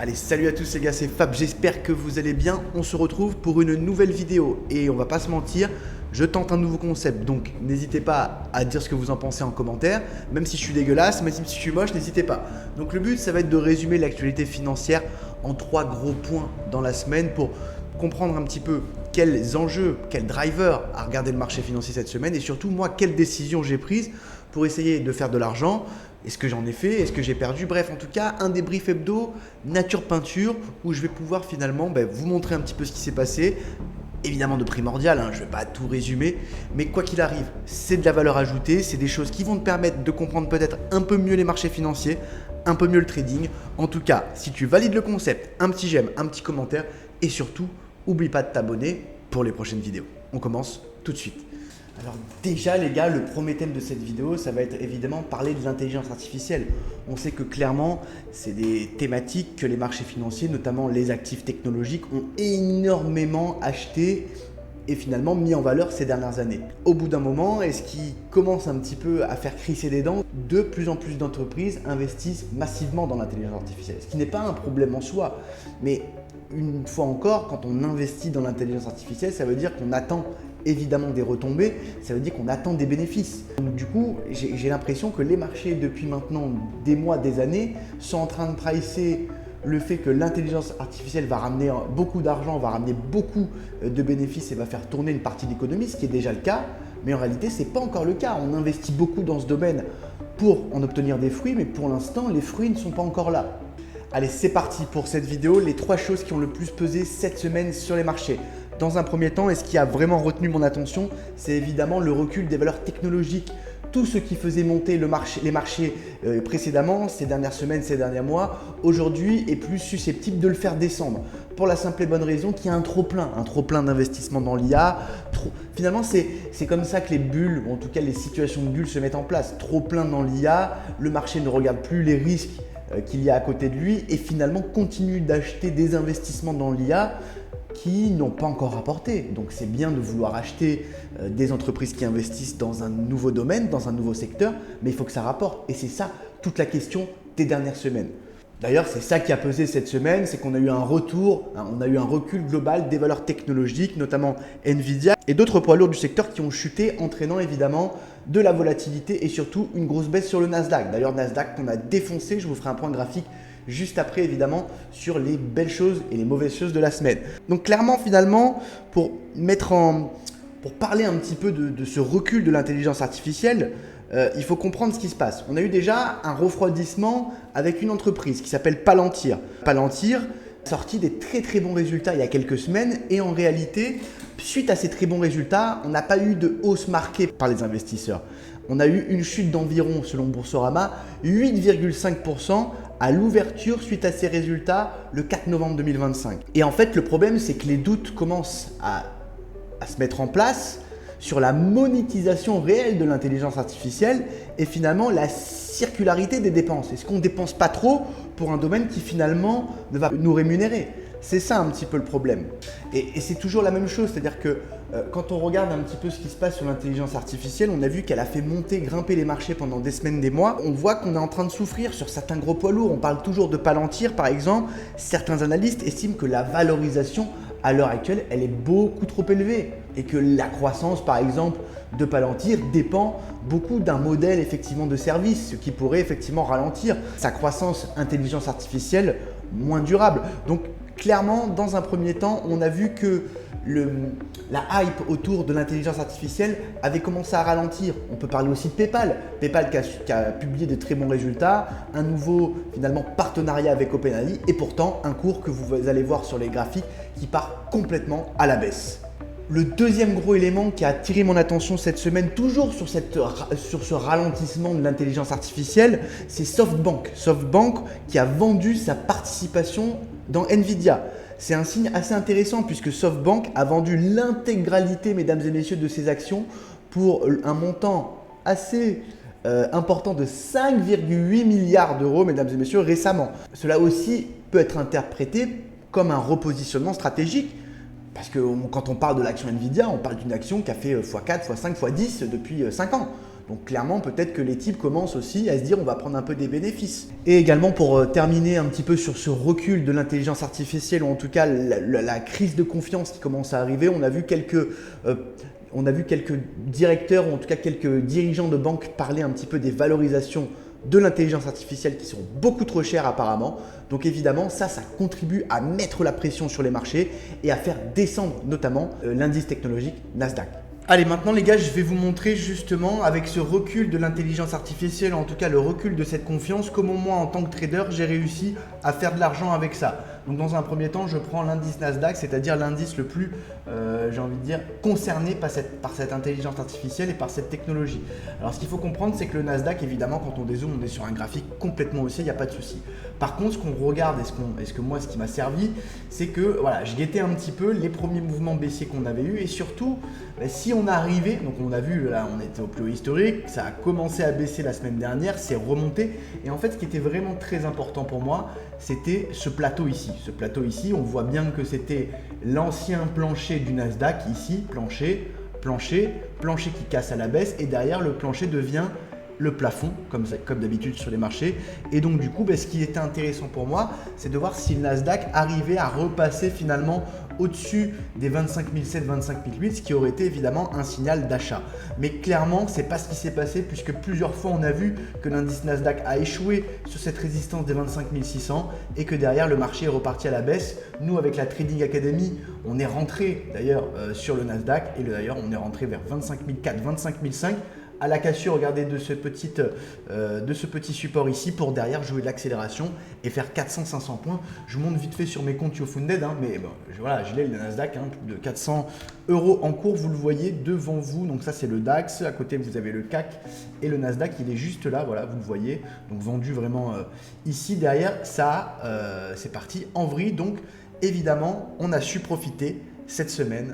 Allez, salut à tous les gars, c'est Fab, j'espère que vous allez bien. On se retrouve pour une nouvelle vidéo et on va pas se mentir, je tente un nouveau concept, donc n'hésitez pas à dire ce que vous en pensez en commentaire. Même si je suis dégueulasse, même si je suis moche, n'hésitez pas. Donc le but, ça va être de résumer l'actualité financière en 3 gros points dans la semaine pour comprendre un petit peu quels enjeux, quels drivers a regardé le marché financier cette semaine et surtout moi, quelles décisions j'ai prises pour essayer de faire de l'argent. Est-ce que j'en ai fait? Est-ce que j'ai perdu? Bref, en tout cas, un débrief hebdo, nature peinture, où je vais pouvoir finalement vous montrer un petit peu ce qui s'est passé. Évidemment de primordial, je ne vais pas tout résumer, mais quoi qu'il arrive, c'est de la valeur ajoutée, c'est des choses qui vont te permettre de comprendre peut-être un peu mieux les marchés financiers, un peu mieux le trading. En tout cas, si tu valides le concept, un petit j'aime, un petit commentaire et surtout, n'oublie pas de t'abonner pour les prochaines vidéos. On commence tout de suite. Alors déjà les gars, le premier thème de cette vidéo, ça va être évidemment parler de l'intelligence artificielle. On sait que clairement, c'est des thématiques que les marchés financiers, notamment les actifs technologiques, ont énormément acheté et finalement mis en valeur ces dernières années. Au bout d'un moment, et ce qui commence un petit peu à faire crisser des dents, de plus en plus d'entreprises investissent massivement dans l'intelligence artificielle. Ce qui n'est pas un problème en soi, mais une fois encore, quand on investit dans l'intelligence artificielle, ça veut dire qu'on attend évidemment des retombées, ça veut dire qu'on attend des bénéfices. Donc du coup, j'ai l'impression que les marchés depuis maintenant des mois, des années, sont en train de pricer le fait que l'intelligence artificielle va ramener beaucoup d'argent, va ramener beaucoup de bénéfices et va faire tourner une partie de l'économie, ce qui est déjà le cas, mais en réalité, ce n'est pas encore le cas. On investit beaucoup dans ce domaine pour en obtenir des fruits, mais pour l'instant, les fruits ne sont pas encore là. Allez, c'est parti pour cette vidéo, les 3 choses qui ont le plus pesé cette semaine sur les marchés. Dans un premier temps, et ce qui a vraiment retenu mon attention, c'est évidemment le recul des valeurs technologiques. Tout ce qui faisait monter les marchés précédemment, ces dernières semaines, ces derniers mois, aujourd'hui est plus susceptible de le faire descendre. Pour la simple et bonne raison qu'il y a un trop-plein d'investissement dans l'IA. Finalement, c'est comme ça que les bulles, ou en tout cas les situations de bulles se mettent en place. Trop plein dans l'IA, le marché ne regarde plus les risques qu'il y a à côté de lui et finalement continue d'acheter des investissements dans l'IA qui n'ont pas encore rapporté. Donc c'est bien de vouloir acheter des entreprises qui investissent dans un nouveau domaine, dans un nouveau secteur, mais il faut que ça rapporte. Et c'est ça toute la question des dernières semaines. D'ailleurs, c'est ça qui a pesé cette semaine, c'est qu'on a eu un retour, on a eu un recul global des valeurs technologiques, notamment Nvidia et d'autres poids lourds du secteur qui ont chuté, entraînant évidemment de la volatilité et surtout une grosse baisse sur le Nasdaq. D'ailleurs, Nasdaq qu'on a défoncé, je vous ferai un point graphique juste après évidemment sur les belles choses et les mauvaises choses de la semaine. Donc clairement finalement, pour parler un petit peu de ce recul de l'intelligence artificielle, il faut comprendre ce qui se passe. On a eu déjà un refroidissement avec une entreprise qui s'appelle Palantir. Palantir a sorti des très bons résultats il y a quelques semaines et en réalité, suite à ces très bons résultats, on n'a pas eu de hausse marquée par les investisseurs. On a eu une chute d'environ, selon Boursorama, 8,5% à l'ouverture suite à ces résultats le 4 novembre 2025. Et en fait, le problème, c'est que les doutes commencent à se mettre en place sur la monétisation réelle de l'intelligence artificielle et finalement la circularité des dépenses. Est-ce qu'on ne dépense pas trop pour un domaine qui finalement ne va nous rémunérer? C'est ça un petit peu le problème. Et c'est toujours la même chose, c'est-à-dire que quand on regarde un petit peu ce qui se passe sur l'intelligence artificielle, on a vu qu'elle a fait grimper les marchés pendant des semaines, des mois. On voit qu'on est en train de souffrir sur certains gros poids lourds. On parle toujours de Palantir par exemple. Certains analystes estiment que la valorisation à l'heure actuelle, elle est beaucoup trop élevée et que la croissance par exemple de Palantir dépend beaucoup d'un modèle effectivement de service, ce qui pourrait effectivement ralentir sa croissance intelligence artificielle moins durable. Donc clairement, dans un premier temps, on a vu que la hype autour de l'intelligence artificielle avait commencé à ralentir. On peut parler aussi de PayPal. PayPal qui a publié de très bons résultats, un nouveau finalement partenariat avec OpenAI et pourtant un cours que vous allez voir sur les graphiques qui part complètement à la baisse. Le deuxième gros élément qui a attiré mon attention cette semaine, toujours sur ce ralentissement de l'intelligence artificielle, c'est SoftBank. SoftBank qui a vendu sa participation dans Nvidia. C'est un signe assez intéressant puisque SoftBank a vendu l'intégralité, mesdames et messieurs, de ses actions pour un montant assez important de 5,8 milliards d'euros, mesdames et messieurs, récemment. Cela aussi peut être interprété comme un repositionnement stratégique. Parce que quand on parle de l'action Nvidia, on parle d'une action qui a fait x4, x5, x10 depuis 5 ans. Donc clairement, peut-être que les types commencent aussi à se dire on va prendre un peu des bénéfices. Et également pour terminer un petit peu sur ce recul de l'intelligence artificielle, ou en tout cas la crise de confiance qui commence à arriver, on a vu quelques directeurs, ou en tout cas quelques dirigeants de banques parler un petit peu des valorisations de l'intelligence artificielle qui sont beaucoup trop chères apparemment. Donc évidemment, ça contribue à mettre la pression sur les marchés et à faire descendre notamment l'indice technologique Nasdaq. Allez, maintenant les gars, je vais vous montrer justement avec ce recul de l'intelligence artificielle, en tout cas le recul de cette confiance, comment moi en tant que trader, j'ai réussi à faire de l'argent avec ça. Donc dans un premier temps, je prends l'indice Nasdaq, c'est-à-dire l'indice le plus, j'ai envie de dire, concerné par cette intelligence artificielle et par cette technologie. Alors ce qu'il faut comprendre, c'est que le Nasdaq, évidemment, quand on dézoome, on est sur un graphique complètement haussier, il n'y a pas de souci. Par contre, ce qu'on regarde et ce qui m'a servi, c'est que voilà, je guettais un petit peu les premiers mouvements baissiers qu'on avait eu et surtout, si on arrivait, donc on a vu là, on était au plus haut historique, ça a commencé à baisser la semaine dernière, c'est remonté et en fait, ce qui était vraiment très important pour moi, c'était ce plateau ici. Ce plateau ici, on voit bien que c'était l'ancien plancher du Nasdaq ici, plancher qui casse à la baisse et derrière le plancher devient le plafond, comme d'habitude sur les marchés. Et donc du coup, ce qui était intéressant pour moi, c'est de voir si le Nasdaq arrivait à repasser finalement au-dessus des 25 700, 25 800, ce qui aurait été évidemment un signal d'achat. Mais clairement, c'est pas ce qui s'est passé puisque plusieurs fois on a vu que l'indice Nasdaq a échoué sur cette résistance des 25 600 et que derrière le marché est reparti à la baisse. Nous, avec la Trading Academy, on est rentré d'ailleurs sur le Nasdaq et d'ailleurs on est rentré vers 25 400, 25 500. À la cassure, regardez, de ce petit support ici pour derrière jouer de l'accélération et faire 400-500 points. Je vous montre vite fait sur mes comptes YouFunded, mais bon, voilà, je l'ai le Nasdaq, plus de 400 € en cours, vous le voyez devant vous. Donc ça, c'est le DAX. À côté, vous avez le CAC et le Nasdaq, il est juste là, voilà, vous le voyez. Donc vendu vraiment ici. Derrière, ça, c'est parti en vrille. Donc évidemment, on a su profiter cette semaine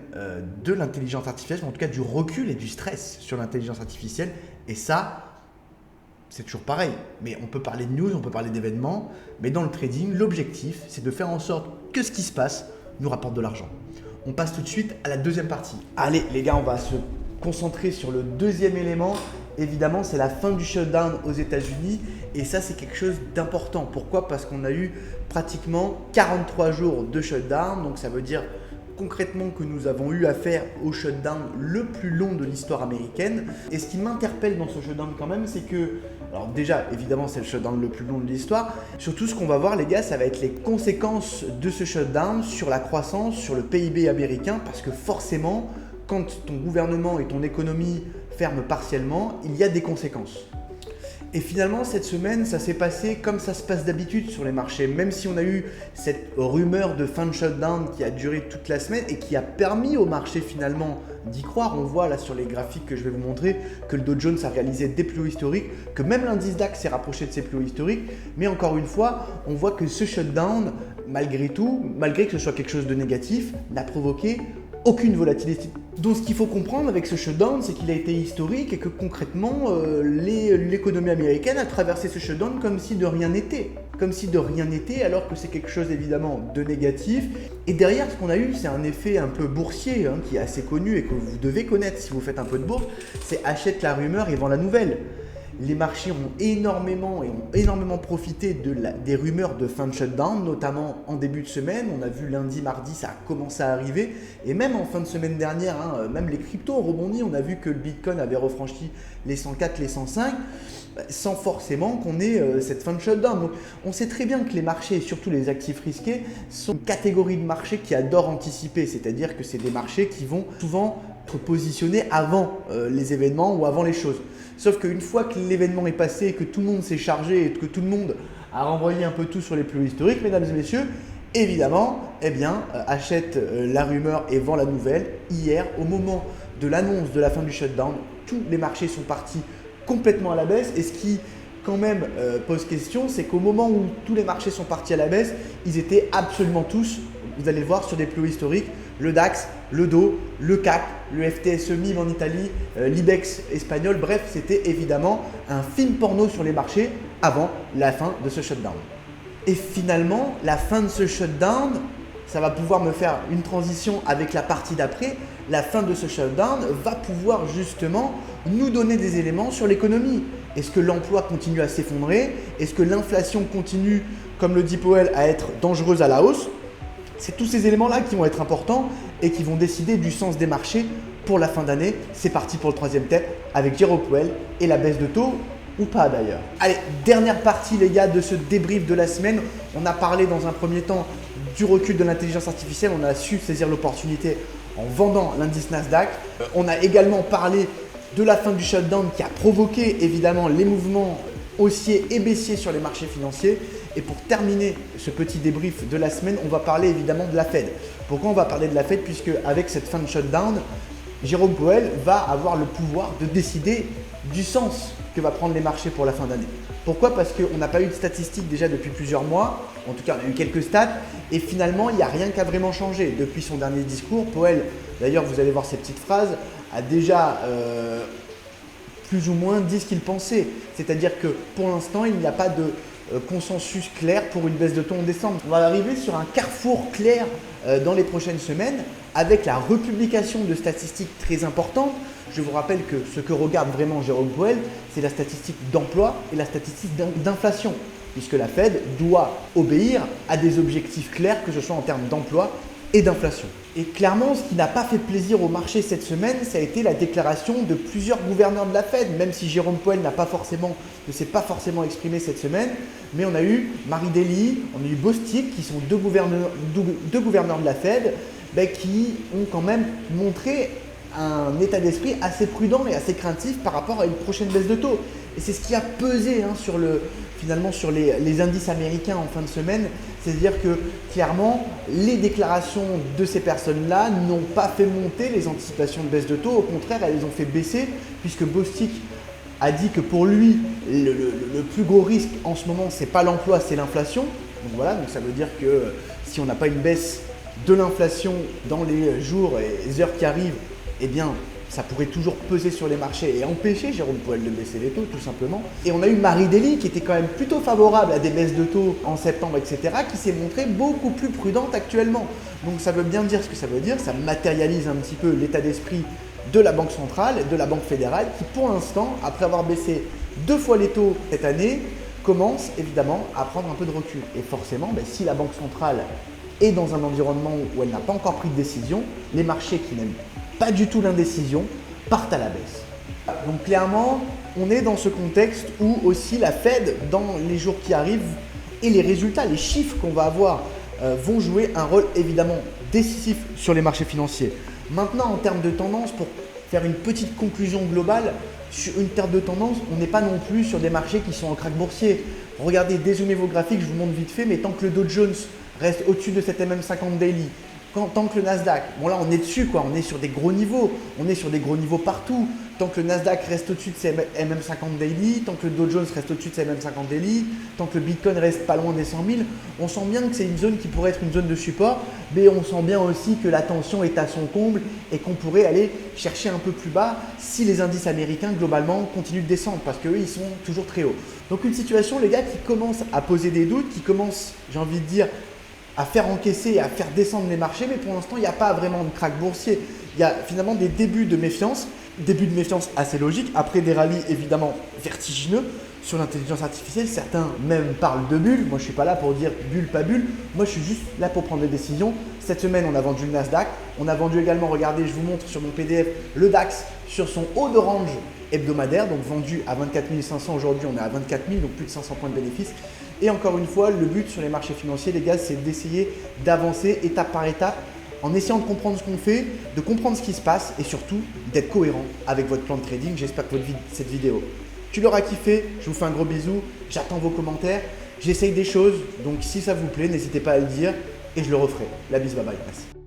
de l'intelligence artificielle, en tout cas du recul et du stress sur l'intelligence artificielle. Et ça, c'est toujours pareil. Mais on peut parler de news, on peut parler d'événements. Mais dans le trading, l'objectif, c'est de faire en sorte que ce qui se passe nous rapporte de l'argent. On passe tout de suite à la deuxième partie. Allez les gars, on va se concentrer sur le deuxième élément. Évidemment, c'est la fin du shutdown aux États-Unis. Et ça, c'est quelque chose d'important. Pourquoi ? Parce qu'on a eu pratiquement 43 jours de shutdown. Donc ça veut dire concrètement que nous avons eu affaire au shutdown le plus long de l'histoire américaine. Et ce qui m'interpelle dans ce shutdown quand même, c'est que, alors déjà, évidemment, c'est le shutdown le plus long de l'histoire. Surtout, ce qu'on va voir, les gars, ça va être les conséquences de ce shutdown sur la croissance, sur le PIB américain, parce que forcément, quand ton gouvernement et ton économie ferment partiellement, il y a des conséquences. Et finalement, cette semaine, ça s'est passé comme ça se passe d'habitude sur les marchés. Même si on a eu cette rumeur de fin de shutdown qui a duré toute la semaine et qui a permis au marché finalement d'y croire. On voit là sur les graphiques que je vais vous montrer que le Dow Jones a réalisé des plus hauts historiques, que même l'indice DAX s'est rapproché de ses plus hauts historiques. Mais encore une fois, on voit que ce shutdown, malgré tout, malgré que ce soit quelque chose de négatif, n'a provoqué aucune volatilité. Donc ce qu'il faut comprendre avec ce shutdown, c'est qu'il a été historique et que concrètement, l'économie américaine a traversé ce shutdown comme si de rien n'était. Comme si de rien n'était, alors que c'est quelque chose évidemment de négatif. Et derrière, ce qu'on a eu, c'est un effet un peu boursier, qui est assez connu et que vous devez connaître si vous faites un peu de bourse, c'est achète la rumeur et vend la nouvelle. Les marchés ont énormément profité des rumeurs de fin de shutdown, notamment en début de semaine. On a vu lundi, mardi, ça a commencé à arriver. Et même en fin de semaine dernière, même les cryptos ont rebondi. On a vu que le Bitcoin avait refranchi les 104, les 105, sans forcément qu'on ait cette fin de shutdown. Donc, on sait très bien que les marchés, et surtout les actifs risqués, sont une catégorie de marchés qui adorent anticiper. C'est-à-dire que c'est des marchés qui vont souvent être positionnés avant les événements ou avant les choses. Sauf qu'une fois que l'événement est passé, que tout le monde s'est chargé et que tout le monde a renvoyé un peu tout sur les plus hauts historiques, mesdames et messieurs, évidemment, achète la rumeur et vend la nouvelle. Hier, au moment de l'annonce de la fin du shutdown, tous les marchés sont partis complètement à la baisse. Et ce qui quand même pose question, c'est qu'au moment où tous les marchés sont partis à la baisse, ils étaient absolument tous, vous allez le voir, sur des plus hauts historiques. Le DAX, le Dow, le CAC, le FTSE MIB en Italie, l'IBEX espagnol, bref, c'était évidemment un film porno sur les marchés avant la fin de ce shutdown. Et finalement, la fin de ce shutdown, ça va pouvoir me faire une transition avec la partie d'après. La fin de ce shutdown va pouvoir justement nous donner des éléments sur l'économie. Est-ce que l'emploi continue à s'effondrer? Est-ce que l'inflation continue, comme le dit Powell, à être dangereuse à la hausse? C'est tous ces éléments-là qui vont être importants et qui vont décider du sens des marchés pour la fin d'année. C'est parti pour le troisième thème avec Jérôme Powell et la baisse de taux ou pas d'ailleurs. Allez, dernière partie les gars de ce débrief de la semaine. On a parlé dans un premier temps du recul de l'intelligence artificielle. On a su saisir l'opportunité en vendant l'indice Nasdaq. On a également parlé de la fin du shutdown qui a provoqué évidemment les mouvements haussiers et baissiers sur les marchés financiers. Et pour terminer ce petit débrief de la semaine, on va parler évidemment de la Fed. Pourquoi on va parler de la Fed? Puisque avec cette fin de shutdown, Jérôme Powell va avoir le pouvoir de décider du sens que va prendre les marchés pour la fin d'année. Pourquoi? Parce qu'on n'a pas eu de statistiques déjà depuis plusieurs mois. En tout cas, on a eu quelques stats. Et finalement, il n'y a rien qui a vraiment changé. Depuis son dernier discours, Powell, d'ailleurs, vous allez voir ces petites phrases, a déjà plus ou moins dit ce qu'il pensait. C'est-à-dire que pour l'instant, il n'y a pas de consensus clair pour une baisse de taux en décembre. On va arriver sur un carrefour clair dans les prochaines semaines avec la republication de statistiques très importantes. Je vous rappelle que ce que regarde vraiment Jérôme Powell, c'est la statistique d'emploi et la statistique d'inflation, puisque la Fed doit obéir à des objectifs clairs, que ce soit en termes d'emploi et d'inflation. Et clairement, ce qui n'a pas fait plaisir au marché cette semaine, ça a été la déclaration de plusieurs gouverneurs de la Fed, même si Jérôme Powell ne s'est pas forcément exprimé cette semaine. Mais on a eu Marie Daly, on a eu Bostic, qui sont deux gouverneurs de la Fed, qui ont quand même montré un état d'esprit assez prudent et assez craintif par rapport à une prochaine baisse de taux. Et c'est ce qui a pesé finalement sur les indices américains en fin de semaine. C'est-à-dire que clairement, les déclarations de ces personnes-là n'ont pas fait monter les anticipations de baisse de taux. Au contraire, elles les ont fait baisser, puisque Bostic a dit que pour lui, le plus gros risque en ce moment, ce n'est pas l'emploi, c'est l'inflation. Donc voilà, donc ça veut dire que si on n'a pas une baisse de l'inflation dans les jours et les heures qui arrivent, eh bien, ça pourrait toujours peser sur les marchés et empêcher Jérôme Powell de baisser les taux, tout simplement. Et on a eu Marie Daly, qui était quand même plutôt favorable à des baisses de taux en septembre, etc., qui s'est montrée beaucoup plus prudente actuellement. Donc ça veut bien dire ce que ça veut dire, ça matérialise un petit peu l'état d'esprit de la Banque centrale, de la Banque fédérale, qui pour l'instant, après avoir baissé 2 fois les taux cette année, commence évidemment à prendre un peu de recul. Et forcément, si la Banque centrale est dans un environnement où elle n'a pas encore pris de décision, les marchés qui n'aiment pas du tout l'indécision partent à la baisse. Donc clairement, on est dans ce contexte où aussi la Fed, dans les jours qui arrivent, et les résultats, les chiffres qu'on va avoir vont jouer un rôle évidemment décisif sur les marchés financiers. Maintenant, en termes de tendance, pour faire une petite conclusion globale, sur une terme de tendance, on n'est pas non plus sur des marchés qui sont en krach boursier. Regardez, dézoomez vos graphiques, je vous montre vite fait, mais tant que le Dow Jones reste au-dessus de cette MM50 Daily, tant que le Nasdaq, bon là on est dessus quoi, on est sur des gros niveaux, partout. Tant que le Nasdaq reste au-dessus de ses MM50 Daily, tant que le Dow Jones reste au-dessus de ses MM50 Daily, tant que le Bitcoin reste pas loin des 100 000, on sent bien que c'est une zone qui pourrait être une zone de support, mais on sent bien aussi que la tension est à son comble et qu'on pourrait aller chercher un peu plus bas si les indices américains globalement continuent de descendre parce qu'eux ils sont toujours très hauts. Donc une situation les gars qui commence à poser des doutes, qui commence, j'ai envie de dire, à faire encaisser et à faire descendre les marchés, mais pour l'instant, il n'y a pas vraiment de krach boursier. Il y a finalement des débuts de méfiance assez logiques, après des rallyes évidemment vertigineux sur l'intelligence artificielle. Certains même parlent de bulle. Moi, je ne suis pas là pour dire bulle, pas bulle. Moi, je suis juste là pour prendre des décisions. Cette semaine, on a vendu le Nasdaq. On a vendu également, regardez, je vous montre sur mon PDF, le DAX sur son haut de range hebdomadaire, donc vendu à 24 500. Aujourd'hui, on est à 24 000, donc plus de 500 points de bénéfice. Et encore une fois, le but sur les marchés financiers, les gars, c'est d'essayer d'avancer étape par étape en essayant de comprendre ce qu'on fait, de comprendre ce qui se passe et surtout d'être cohérent avec votre plan de trading. J'espère que cette vidéo, tu l'auras kiffé. Je vous fais un gros bisou. J'attends vos commentaires. J'essaye des choses. Donc si ça vous plaît, n'hésitez pas à le dire et je le referai. La bise, bye bye. Merci.